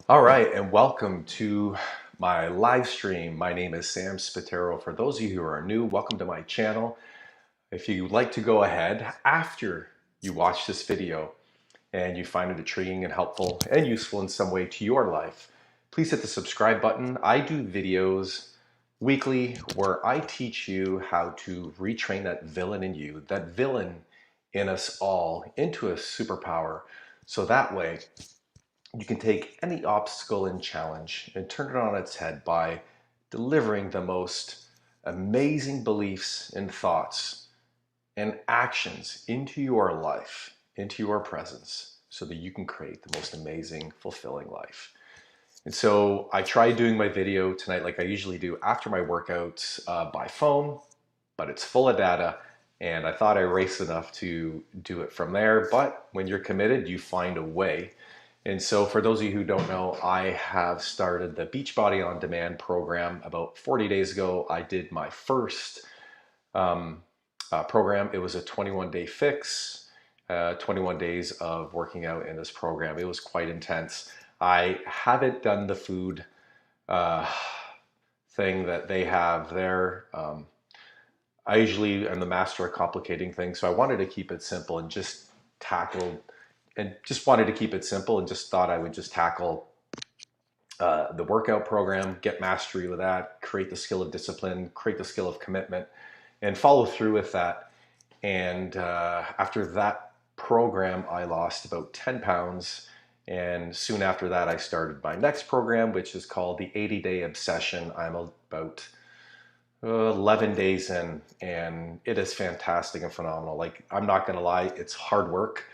All right, and welcome to my live stream. My name is Sam Spataro. For those of you who are new, welcome to my channel. If you'd like to go ahead after you watch this video and you find it intriguing and helpful and useful in some way to your life, please hit the subscribe button. I do videos weekly where I teach you how to retrain that villain in you, that villain in us all, into a superpower. So that way, you can take any obstacle and challenge and turn it on its head by delivering the most amazing beliefs and thoughts and actions into your life, into your presence, so that you can create the most amazing, fulfilling life. And so I tried doing my video tonight like I usually do after my workouts by phone, but it's full of data. And I thought I raced enough to do it from there. But when you're committed, you find a way. And so for those of you who don't know, I have started the Beachbody On Demand program about 40 days ago. I did my first program. It was a 21-day fix, 21 days of working out in this program. It was quite intense. I haven't done the food uh, thing that they have there. I usually am the master of complicating things, so I wanted to keep it simple and just tackle and just wanted to keep it simple and just thought I would just tackle the workout program, get mastery with that, create the skill of discipline, create the skill of commitment, and follow through with that. And after that program, I lost about 10 pounds. And soon after that, I started my next program, which is called the 80-Day Obsession. I'm about 11 days in, and it is fantastic and phenomenal. Like, I'm not going to lie, it's hard work.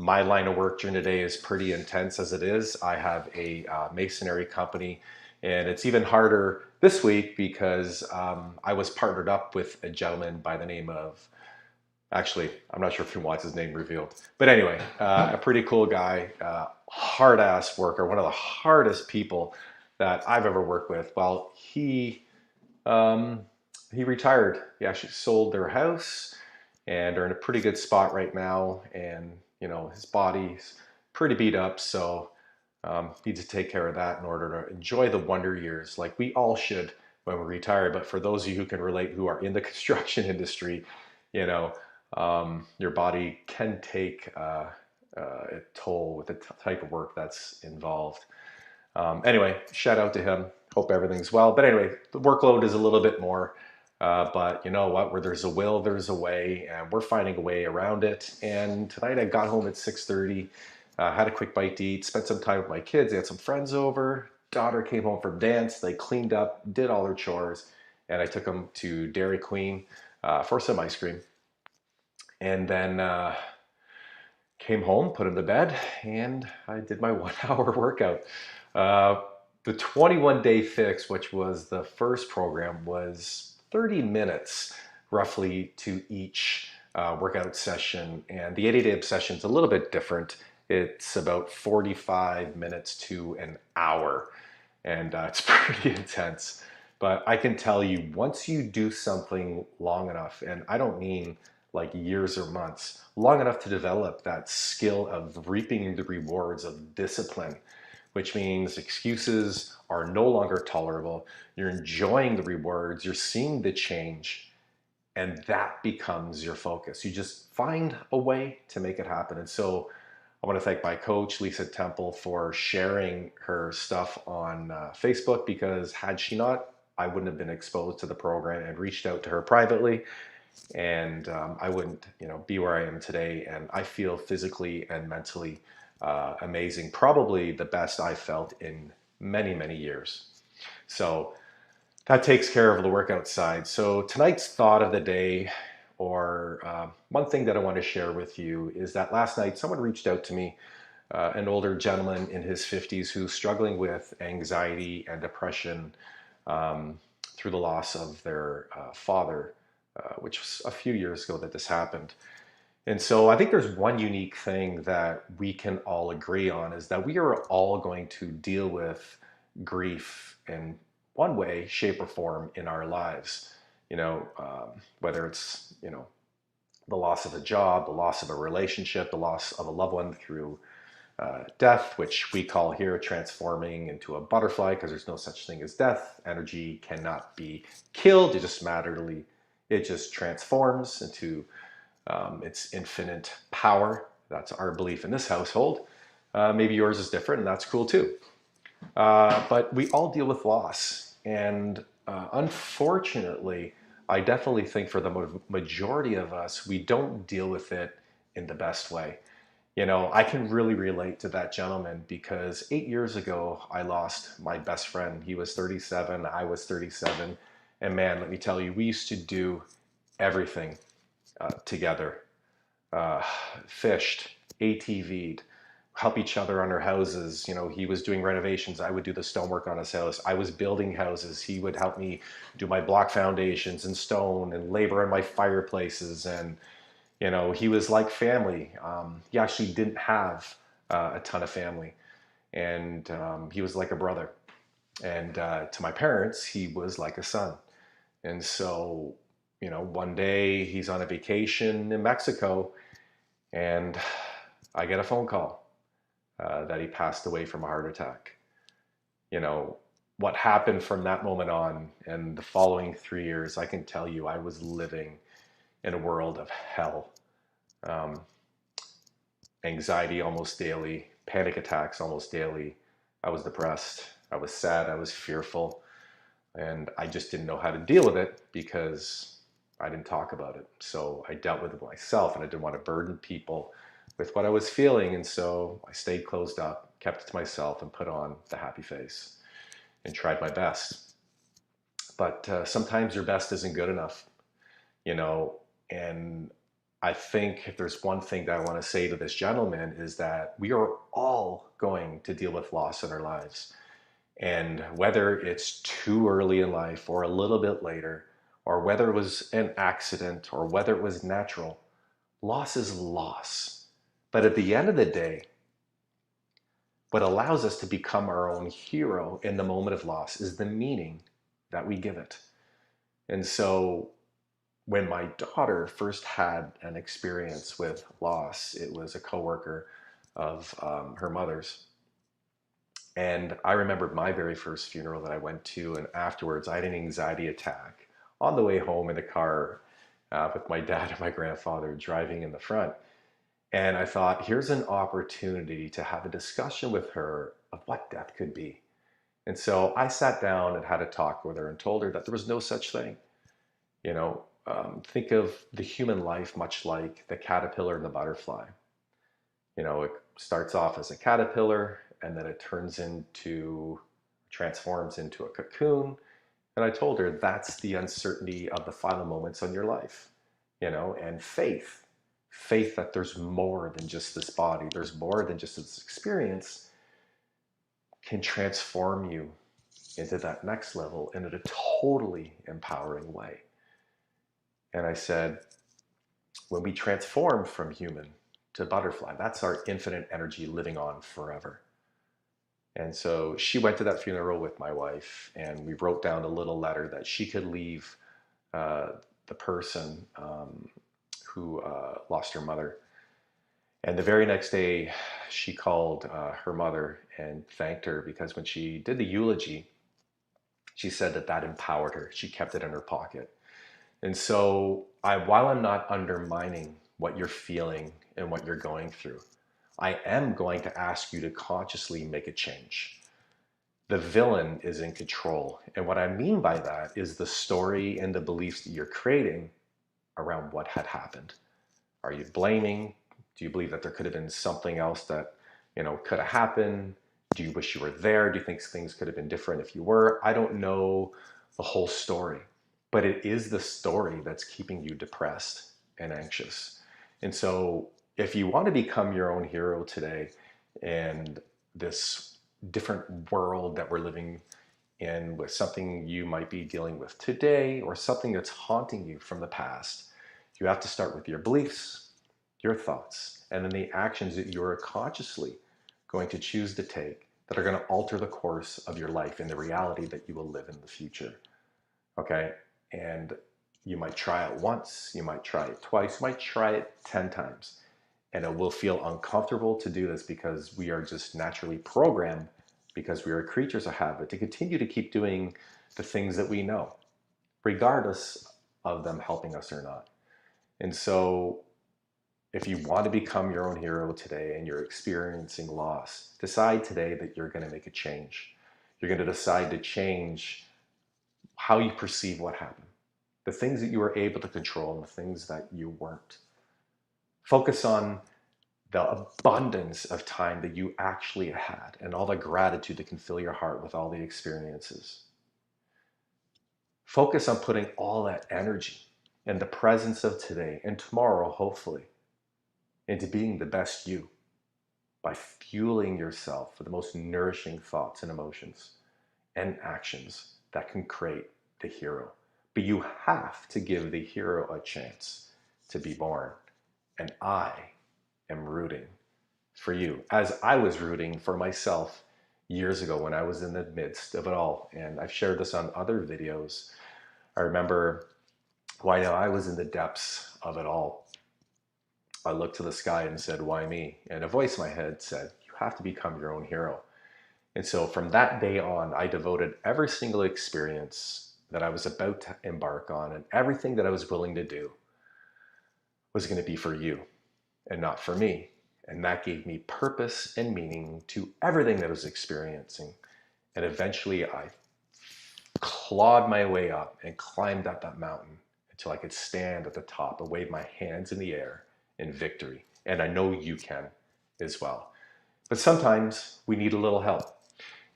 My line of work during the day is pretty intense as it is. I have a masonry company, and it's even harder this week because I was partnered up with a gentleman by the name of, actually, I'm not sure if he wants his name revealed, but anyway, a pretty cool guy, hard ass worker, one of the hardest people that I've ever worked with. Well, um, he retired. He actually sold their house and are in a pretty good spot right now. And, you know, his body's pretty beat up. So need to take care of that in order to enjoy the wonder years like we all should when we retire. But for those of you who can relate, who are in the construction industry, you know, your body can take a toll with the type of work that's involved. Anyway, shout out to him. Hope everything's well. But anyway, the workload is a little bit more. But you know what? Where there's a will, there's a way, and we're finding a way around it. And tonight I got home at 6:30, had a quick bite to eat, spent some time with my kids. They had some friends over. Daughter came home from dance. They cleaned up, did all their chores, and I took them to Dairy Queen for some ice cream. And then came home, put him to bed, and I did my 1 hour workout. Uh, the 21-day fix, which was the first program, was 30 minutes roughly to each workout session. And the 80-day obsession is a little bit different. It's about 45 minutes to an hour, and it's pretty intense. But I can tell you, once you do something long enough, and I don't mean like years or months, long enough to develop that skill of reaping the rewards of discipline, which means excuses are no longer tolerable. You're enjoying the rewards, you're seeing the change, and that becomes your focus. You just find a way to make it happen. And so I want to thank my coach, Lisa Temple, for sharing her stuff on Facebook, because had she not, I wouldn't have been exposed to the program and reached out to her privately, and I wouldn't, be where I am today. And I feel physically and mentally amazing, probably the best I've felt in many, many years. So that takes care of the workout side. So tonight's thought of the day, or one thing that I want to share with you, is that last night someone reached out to me, an older gentleman in his 50s who's struggling with anxiety and depression through the loss of their father, which was a few years ago that this happened. And so I think there's one unique thing that we can all agree on, is that we are all going to deal with grief in one way, shape, or form in our lives. Whether it's, the loss of a job, the loss of a relationship, the loss of a loved one through death, which we call here transforming into a butterfly, because there's no such thing as death. Energy cannot be killed. It just transforms into its infinite power. That's our belief in this household. Maybe yours is different, and that's cool too. But we all deal with loss. And unfortunately, I definitely think for the majority of us, we don't deal with it in the best way. You know, I can really relate to that gentleman because 8 years ago, I lost my best friend. He was 37, I was 37. And man, let me tell you, we used to do everything together. Uh, Fished, ATV'd, help each other on our houses. You know, he was doing renovations. I would do the stonework on his house. I was building houses. He would help me do my block foundations and stone and labor in my fireplaces. And, you know, he was like family. He actually didn't have a ton of family. And he was like a brother. And to my parents, he was like a son. And so, you know, one day he's on a vacation in Mexico and I get a phone call that he passed away from a heart attack. You know, what happened from that moment on and the following 3 years, I can tell you I was living in a world of hell. Um, Anxiety almost daily, panic attacks almost daily. I was depressed, I was sad, I was fearful, and I just didn't know how to deal with it because I didn't talk about it. So I dealt with it myself, and I didn't want to burden people with what I was feeling. And so I stayed closed up, kept it to myself, and put on the happy face and tried my best. But sometimes your best isn't good enough, you know. And I think if there's one thing that I want to say to this gentleman is that we are all going to deal with loss in our lives. And whether it's too early in life or a little bit later, or whether it was an accident or whether it was natural, loss is loss. But at the end of the day, what allows us to become our own hero in the moment of loss is the meaning that we give it. And so when my daughter first had an experience with loss, it was a coworker of her mother's. And I remembered my very first funeral that I went to, and afterwards I had an anxiety attack on the way home in the car with my dad and my grandfather driving in the front. And I thought, here's an opportunity to have a discussion with her of what death could be. And so I sat down and had a talk with her and told her that there was no such thing. You know, think of the human life much like the caterpillar and the butterfly. You know, it starts off as a caterpillar and then it transforms into a cocoon. And I told her that's the uncertainty of the final moments on your life, you know, and faith that there's more than just this body, there's more than just this experience, can transform you into that next level in a totally empowering way. And I said, when we transform from human to butterfly, that's our infinite energy living on forever. And so she went to that funeral with my wife, and we wrote down a little letter that she could leave uh, the person who lost her mother. And the very next day, she called her mother and thanked her because when she did the eulogy, she said that that empowered her. She kept it in her pocket. And so, while I'm not undermining what you're feeling and what you're going through, I am going to ask you to consciously make a change. The villain is in control. And what I mean by that is the story and the beliefs that you're creating around what had happened. Are you blaming? Do you believe that there could have been something else that, you know, could have happened? Do you wish you were there? Do you think things could have been different if you were? I don't know the whole story, but it is the story that's keeping you depressed and anxious. And so if you want to become your own hero today and this different world that we're living in with something you might be dealing with today or something that's haunting you from the past, you have to start with your beliefs, your thoughts, and then the actions that you're consciously going to choose to take that are going to alter the course of your life and the reality that you will live in the future. Okay? And you might try it once, you might try it twice, you might try it 10 times. And it will feel uncomfortable to do this because we are just naturally programmed, because we are creatures of habit, to continue to keep doing the things that we know, regardless of them helping us or not. And so, if you want to become your own hero today and you're experiencing loss, decide today that you're going to make a change. You're going to decide to change how you perceive what happened, the things that you were able to control and the things that you weren't. Focus on the abundance of time that you actually had and all the gratitude that can fill your heart with all the experiences. Focus on putting all that energy and the presence of today and tomorrow, hopefully, into being the best you by fueling yourself with the most nourishing thoughts and emotions and actions that can create the hero. But you have to give the hero a chance to be born. And I am rooting for you, as I was rooting for myself years ago when I was in the midst of it all. And I've shared this on other videos. I remember while I was in the depths of it all, I looked to the sky and said, why me? And a voice in my head said, you have to become your own hero. And so from that day on, I devoted every single experience that I was about to embark on and everything that I was willing to do was going to be for you and not for me. And that gave me purpose and meaning to everything that I was experiencing. And eventually I clawed my way up and climbed up that mountain until I could stand at the top and wave my hands in the air in victory. And I know you can as well. But sometimes we need a little help.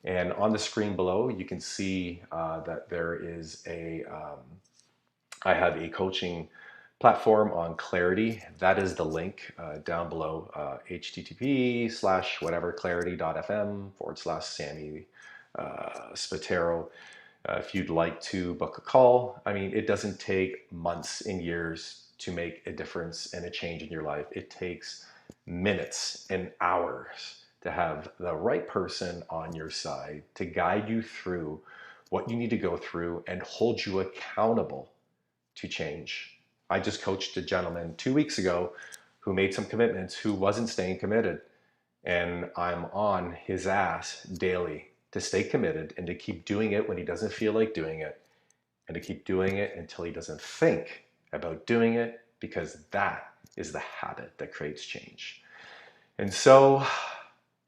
And on the screen below, you can see that there is I have a coaching platform on Clarity. That is the link down below, http:// clarity.fm/Sammy Spataro. If you'd like to book a call, I mean, it doesn't take months and years to make a difference and a change in your life. It takes minutes and hours to have the right person on your side to guide you through what you need to go through and hold you accountable to change. I just coached a gentleman 2 weeks ago who made some commitments, who wasn't staying committed. And I'm on his ass daily to stay committed and to keep doing it when he doesn't feel like doing it, and to keep doing it until he doesn't think about doing it, because that is the habit that creates change. And so,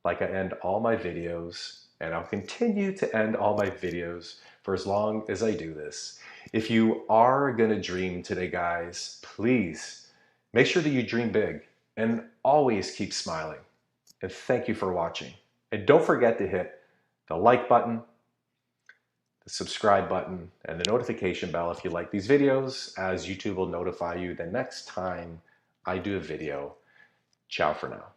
like I end all my videos, and I'll continue to end all my videos for as long as I do this. If you are gonna dream today, guys, please make sure that you dream big and always keep smiling. And thank you for watching. And don't forget to hit the like button, the subscribe button, and the notification bell if you like these videos, as YouTube will notify you the next time I do a video. Ciao for now.